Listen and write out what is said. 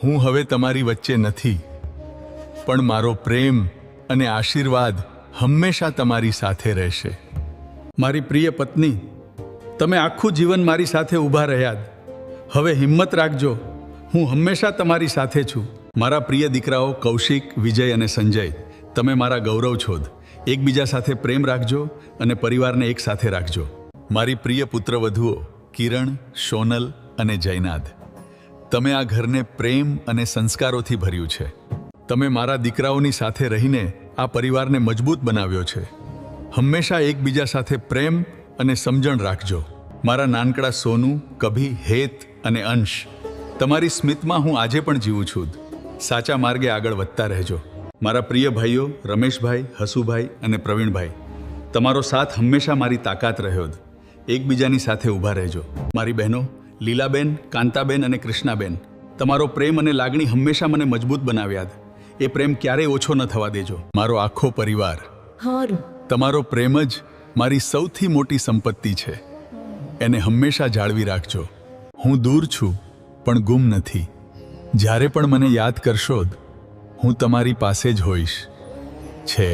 હું હવે તમારી વચ્ચે નથી, પણ મારો પ્રેમ અને આશીર્વાદ હંમેશા તમારી સાથે રહેશે. મારી પ્રિય પત્ની, તમે આખું જીવન મારી સાથે ઊભા રહ્યા. હવે હિંમત રાખજો, હું હંમેશા તમારી સાથે છું. મારા પ્રિય દીકરાઓ કૌશિક, વિજય અને સંજય, તમે મારા ગૌરવ છો. એકબીજા સાથે પ્રેમ રાખજો અને પરિવારને એક સાથે રાખજો. મારી પ્રિય પુત્રવધુઓ કિરણ, સોનલ અને જયનાદ, તમે આ ઘરને પ્રેમ અને સંસ્કારોથી ભર્યું છે. તમે મારા દીકરાઓની સાથે રહીને આ પરિવારને મજબૂત બનાવ્યો છે. હંમેશા એકબીજા સાથે પ્રેમ અને સમજણ રાખજો. મારા નાનકડા સોનુ, કભી, હેત અને અંશ, તમારી સ્મિતમાં હું આજે પણ જીવું છું. સાચા માર્ગે આગળ વધતા રહેજો. મારા પ્રિય ભાઈઓ રમેશભાઈ, હસુભાઈ અને પ્રવીણભાઈ, તમારો સાથ હંમેશા મારી તાકાત રહ્યો. એકબીજાની સાથે ઊભા રહેજો. મારી બહેનો લીલાબેન, કાંતાબેન અને કૃષ્ણાબેન, તમારો પ્રેમ અને લાગણી હંમેશા મને મજબૂત બનાવ્યા. એ પ્રેમ ક્યારેય ઓછો ન થવા દેજો. મારો આખો પરિવાર, તમારો પ્રેમ જ મારી સૌથી મોટી સંપત્તિ છે. એને હંમેશા જાળવી રાખજો. હું દૂર છું પણ ગુમ નથી. જ્યારે પણ મને યાદ કરશો હું તમારી પાસે જ હોઈશ. છે